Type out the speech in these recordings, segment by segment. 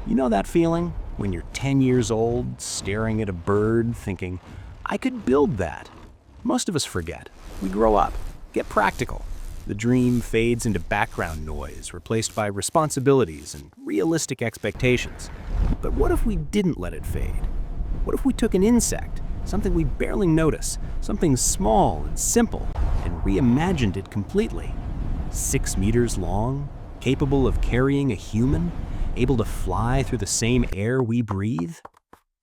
You know that feeling when you're 10 years old, staring at a bird, thinking, I could build that? Most of us forget. We grow up, get practical. The dream fades into background noise, replaced by responsibilities and realistic expectations. But what if we didn't let it fade? What if we took an insect, something we barely notice, something small and simple, and reimagined it completely? 6 meters long, capable of carrying a human, able to fly through the same air we breathe?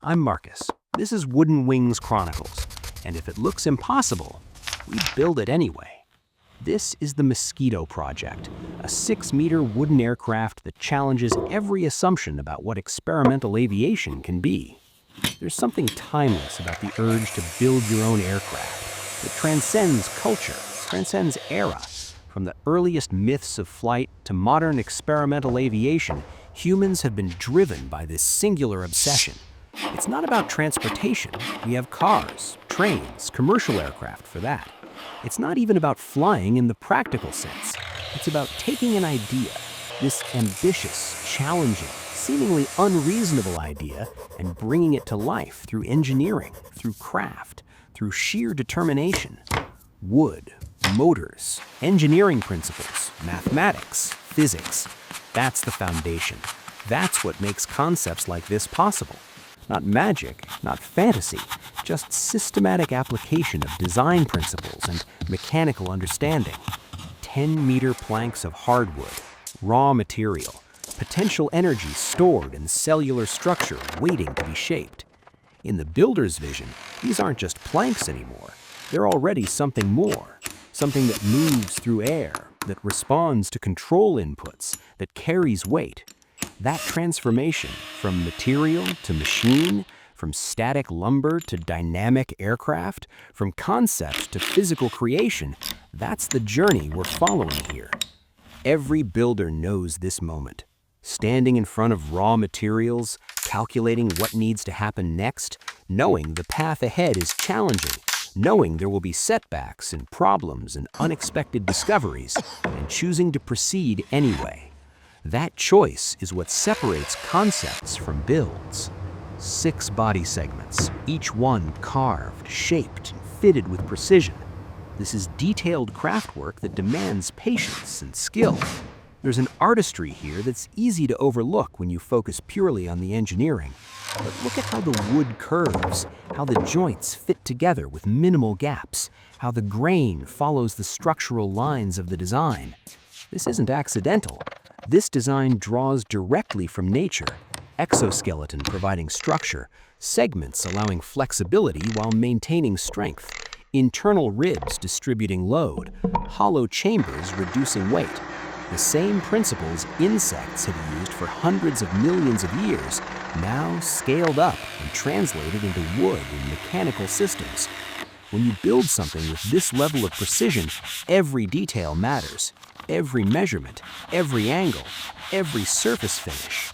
I'm Marcus. This is Wooden Wings Chronicles, and if it looks impossible, we build it anyway. This is the Mosquito project, a 6-meter wooden aircraft that challenges every assumption about what experimental aviation can be. There's something timeless about the urge to build your own aircraft. It transcends culture, transcends era. From the earliest myths of flight to modern experimental aviation, humans have been driven by this singular obsession. It's not about transportation. We have cars, trains, commercial aircraft for that. It's not even about flying in the practical sense. It's about taking an idea, this ambitious, challenging, seemingly unreasonable idea, and bringing it to life through engineering, through craft, through sheer determination. Wood, motors, engineering principles, mathematics, physics. That's the foundation. That's what makes concepts like this possible. Not magic, not fantasy, just systematic application of design principles and mechanical understanding. 10-meter planks of hardwood, raw material, potential energy stored in cellular structure waiting to be shaped. In the builder's vision, these aren't just planks anymore. They're already something more, something that moves through air, that responds to control inputs, that carries weight. That transformation from material to machine, from static lumber to dynamic aircraft, from concept to physical creation, that's the journey we're following here. Every builder knows this moment. Standing in front of raw materials, calculating what needs to happen next, knowing the path ahead is challenging, knowing there will be setbacks and problems and unexpected discoveries, and choosing to proceed anyway. That choice is what separates concepts from builds. 6 body segments, each one carved, shaped, and fitted with precision. This is detailed craftwork that demands patience and skill. There's an artistry here that's easy to overlook when you focus purely on the engineering. But look at how the wood curves, how the joints fit together with minimal gaps, how the grain follows the structural lines of the design. This isn't accidental. This design draws directly from nature, exoskeleton providing structure, segments allowing flexibility while maintaining strength, internal ribs distributing load, hollow chambers reducing weight. The same principles insects have used for hundreds of millions of years, now scaled up and translated into wood and mechanical systems. When you build something with this level of precision, every detail matters. Every measurement, every angle, every surface finish,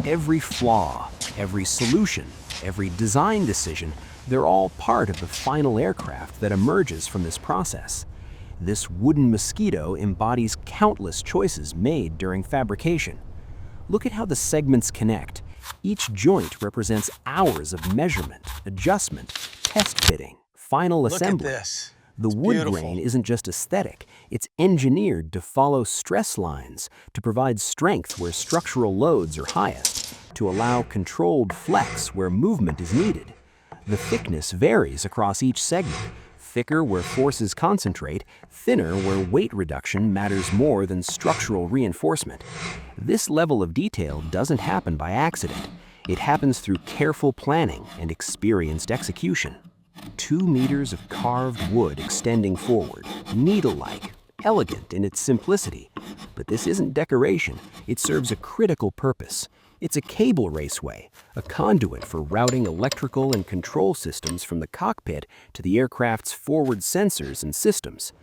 every flaw, every solution, every design decision, they're all part of the final aircraft that emerges from this process. This wooden Mosquito embodies countless choices made during fabrication. Look at how the segments connect. Each joint represents hours of measurement, adjustment, test fitting, final assembly. Look at this. The wood grain isn't just aesthetic, it's engineered to follow stress lines, to provide strength where structural loads are highest, to allow controlled flex where movement is needed. The thickness varies across each segment, thicker where forces concentrate, thinner where weight reduction matters more than structural reinforcement. This level of detail doesn't happen by accident. It happens through careful planning and experienced execution. 2 meters of carved wood extending forward, needle-like, elegant in its simplicity. But this isn't decoration, it serves a critical purpose. It's a cable raceway, a conduit for routing electrical and control systems from the cockpit to the aircraft's forward sensors and systems.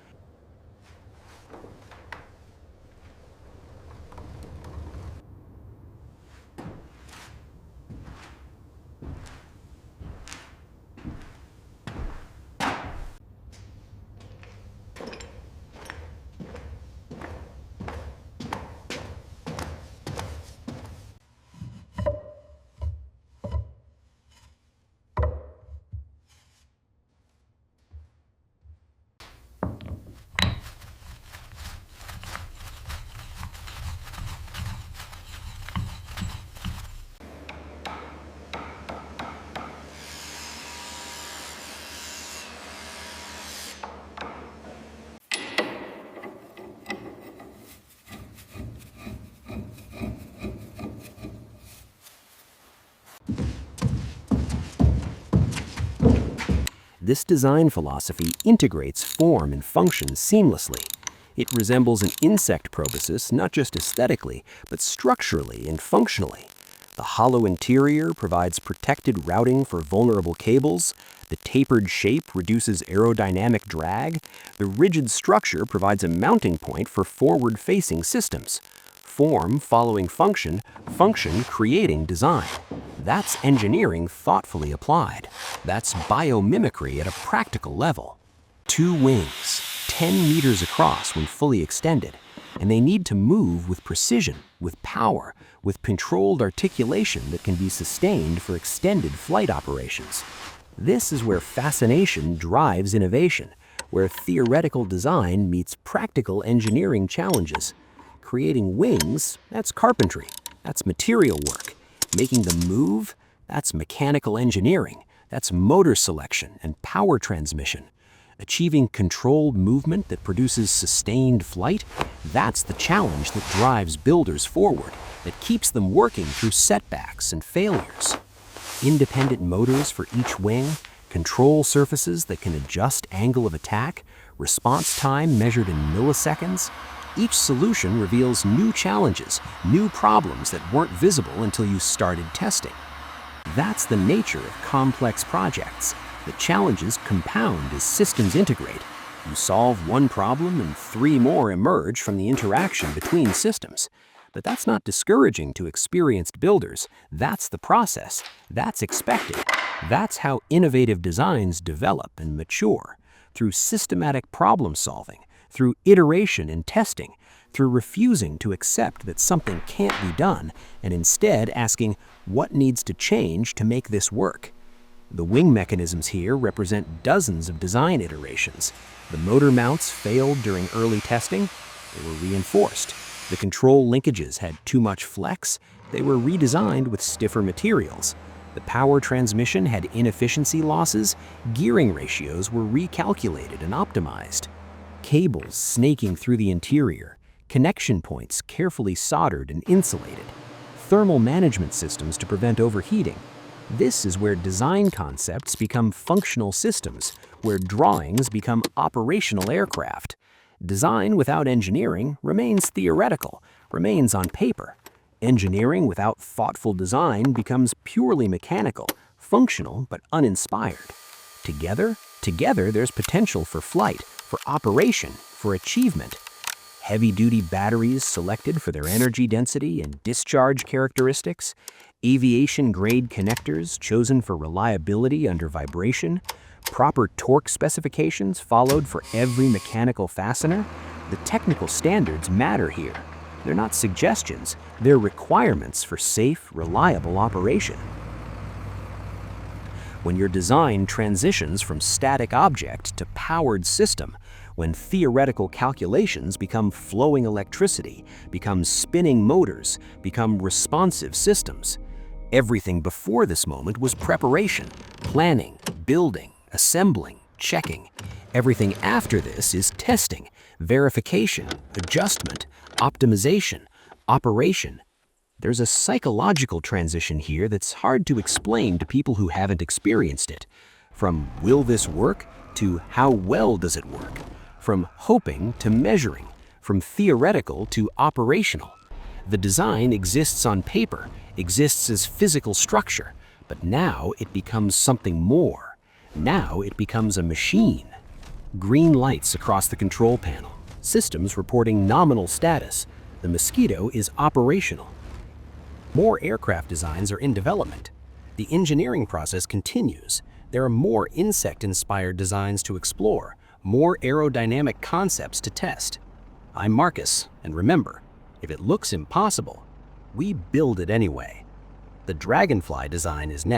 This design philosophy integrates form and function seamlessly. It resembles an insect proboscis not just aesthetically, but structurally and functionally. The hollow interior provides protected routing for vulnerable cables. The tapered shape reduces aerodynamic drag. The rigid structure provides a mounting point for forward-facing systems. Form following function, function creating design. That's engineering thoughtfully applied. That's biomimicry at a practical level. 2 wings, 10 meters across when fully extended, and they need to move with precision, with power, with controlled articulation that can be sustained for extended flight operations. This is where fascination drives innovation, where theoretical design meets practical engineering challenges. Creating wings, that's carpentry, that's material work. Making them move, that's mechanical engineering, that's motor selection and power transmission. Achieving controlled movement that produces sustained flight, that's the challenge that drives builders forward, that keeps them working through setbacks and failures. Independent motors for each wing, control surfaces that can adjust angle of attack, response time measured in milliseconds. Each solution reveals new challenges, new problems that weren't visible until you started testing. That's the nature of complex projects. The challenges compound as systems integrate. You solve one problem and 3 more emerge from the interaction between systems. But that's not discouraging to experienced builders. That's the process. That's expected. That's how innovative designs develop and mature, through systematic problem solving, through iteration and testing, through refusing to accept that something can't be done and instead asking what needs to change to make this work. The wing mechanisms here represent dozens of design iterations. The motor mounts failed during early testing. They were reinforced. The control linkages had too much flex. They were redesigned with stiffer materials. The power transmission had inefficiency losses. Gearing ratios were recalculated and optimized. Cables snaking through the interior. Connection points carefully soldered and insulated. Thermal management systems to prevent overheating. This is where design concepts become functional systems, where drawings become operational aircraft. Design without engineering remains theoretical, remains on paper. Engineering without thoughtful design becomes purely mechanical, functional but uninspired. Together there's potential for flight, for operation, for achievement. Heavy-duty batteries selected for their energy density and discharge characteristics, aviation-grade connectors chosen for reliability under vibration, proper torque specifications followed for every mechanical fastener. The technical standards matter here. They're not suggestions, they're requirements for safe, reliable operation. When your design transitions from static object to powered system, when theoretical calculations become flowing electricity, become spinning motors, become responsive systems. Everything before this moment was preparation, planning, building, assembling, checking. Everything after this is testing, verification, adjustment, optimization, operation. There's a psychological transition here that's hard to explain to people who haven't experienced it. From will this work to how well does it work? From hoping to measuring, from theoretical to operational. The design exists on paper, exists as physical structure, but now it becomes something more. Now it becomes a machine. Green lights across the control panel, systems reporting nominal status. The Mosquito is operational. More aircraft designs are in development. The engineering process continues. There are more insect-inspired designs to explore, more aerodynamic concepts to test. I'm Marcus, and remember, if it looks impossible, we build it anyway. The Dragonfly design is next.